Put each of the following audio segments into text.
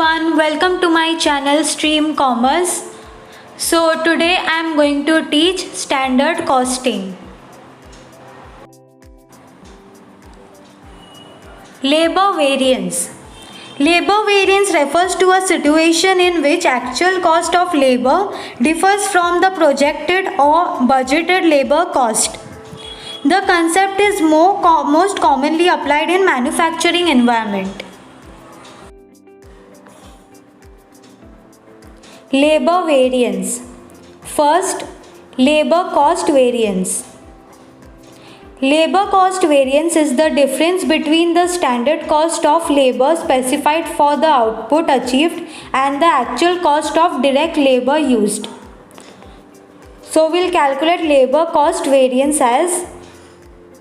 everyone, welcome to my channel Stream Commerce. So today I am going to teach standard costing. Labor variance. Labor variance refers to a situation in which actual cost of labor differs from the projected or budgeted labor cost. The concept is most commonly applied in manufacturing environment. Labor variance. First, labor cost variance. Labor cost variance is the difference between the standard cost of labor specified for the output achieved and the actual cost of direct labor used. So we'll calculate labor cost variance as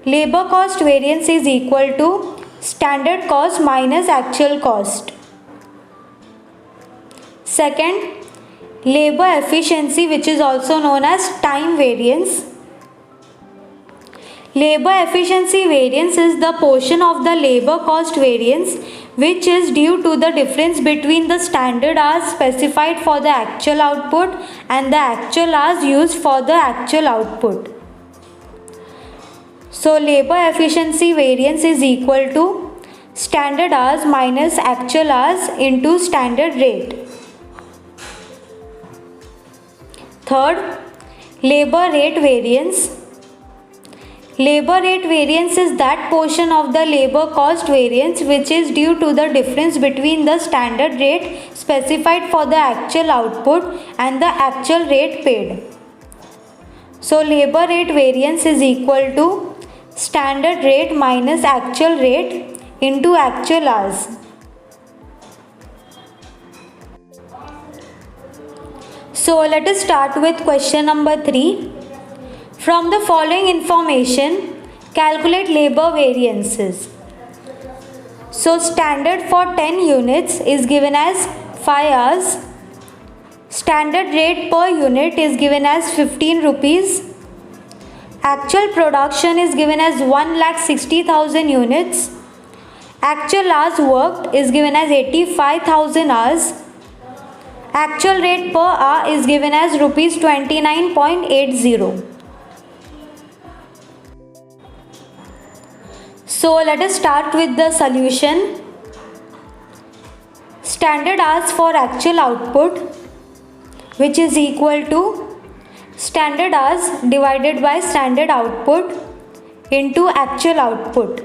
labor cost variance is equal to standard cost minus actual cost. Second, labor efficiency, which is also known as time variance. Labor efficiency variance is the portion of the labor cost variance which is due to the difference between the standard hours specified for the actual output and the actual hours used for the actual output. So labor efficiency variance is equal to standard hours minus actual hours into standard rate. Third, labor rate variance. Labor rate variance is that portion of the labor cost variance which is due to the difference between the standard rate specified for the actual output and the actual rate paid. So labor rate variance is equal to standard rate minus actual rate into actual hours. So let us start with question number 3. From the following information, calculate labor variances. So standard for 10 units is given as 5 hours. Standard rate per unit is given as 15 rupees. Actual production is given as 1,60,000 units. Actual hours worked is given as 85,000 hours. Actual rate per hour is given as rupees 29.80. So let us start with the solution. Standard hours for actual output, which is equal to standard hours divided by standard output into actual output,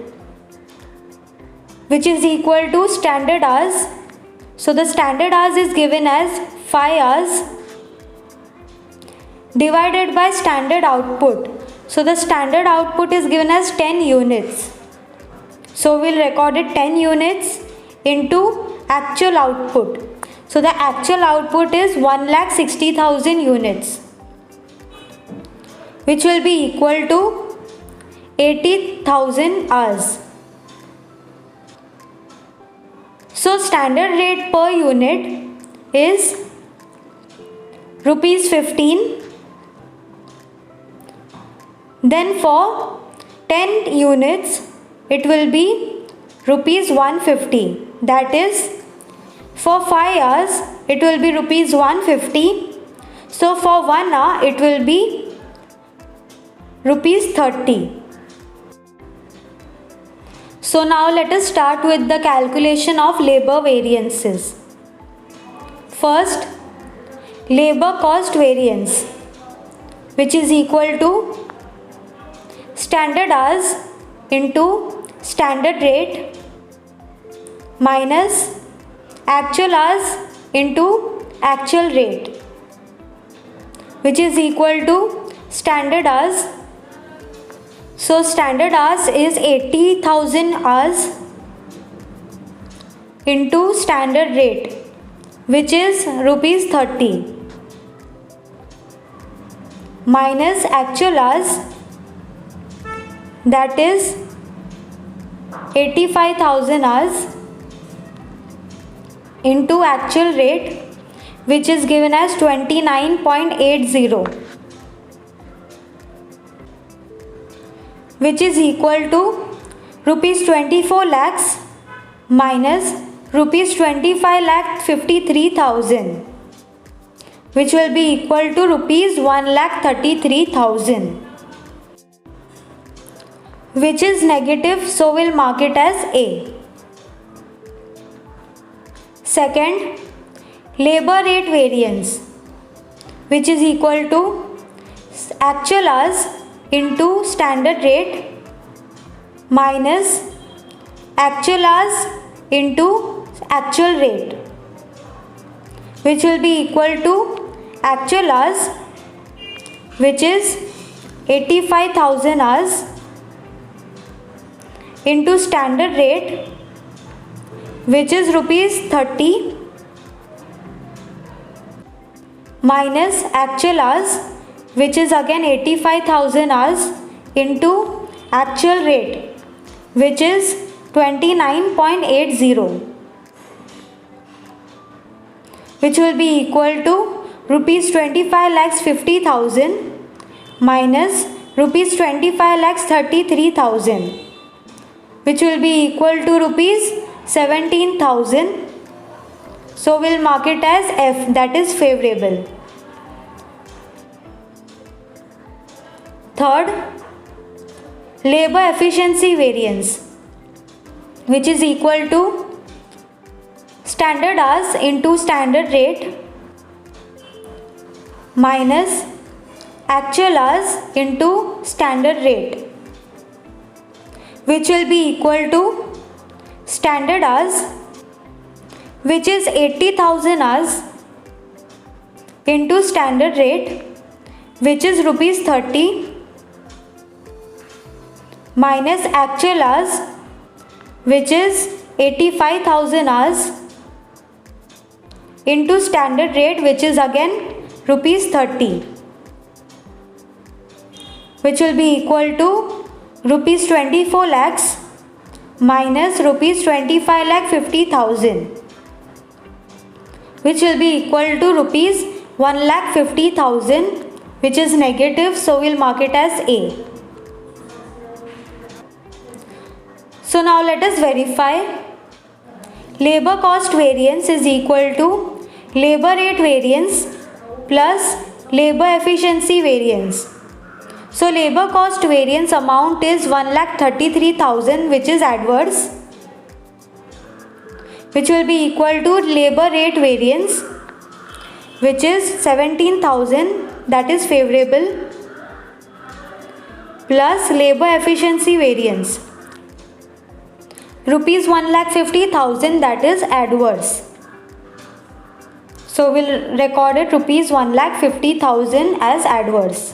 which is equal to standard hours. So the standard hours is given as 5 hours divided by standard output. So the standard output is given as 10 units. So we'll record it 10 units into actual output. So the actual output is 1,60,000 units, which will be equal to 80,000 hours. So standard rate per unit is rupees 15. Then for 10 units it will be rupees 150. That is, for 5 hours it will be rupees 150. So for 1 hour it will be rupees 30. So now let us start with the calculation of labor variances. First, labor cost variance, which is equal to standard hours into standard rate minus actual hours into actual rate, which is equal to standard hours. So standard hours is 80,000 hours into standard rate, which is rupees 30, minus actual hours, that is 85,000 hours into actual rate, which is given as 29.80, which is equal to rupees 24 lakhs minus rupees 25,53,000, which will be equal to rupees 1,33,000, which is negative, so we'll mark it as A. Second, labor rate variance, which is equal to actual hours into standard rate minus actual hours into actual rate, which will be equal to actual hours, which is 85,000 hours, into standard rate, which is rupees 30, minus actual hours, which is again 85,000 hours, into actual rate, which is 29.80, which will be equal to rupees 25,50,000 minus rupees 25,33,000, which will be equal to rupees 17,000. So we'll mark it as F, that is favorable. Third, labor efficiency variance, which is equal to standard hours into standard rate minus actual hours into standard rate, which will be equal to standard hours, which is 80,000 hours, into standard rate, which is rupees 30, minus actual hours, which is 85,000 hours, into standard rate, which is again rupees 30, which will be equal to rupees 24 lakhs minus rupees 25,50,000, which will be equal to rupees 1,50,000, which is negative, so we'll mark it as A. So now let us verify. Labor cost variance is equal to labor rate variance plus labor efficiency variance. So labor cost variance amount is 1,33,000, which is adverse, which will be equal to labor rate variance, which is 17,000, that is favorable, plus labor efficiency variance, rupees 1,50,000, that is adverse. So we'll record it rupees 1,50,000 as adverse.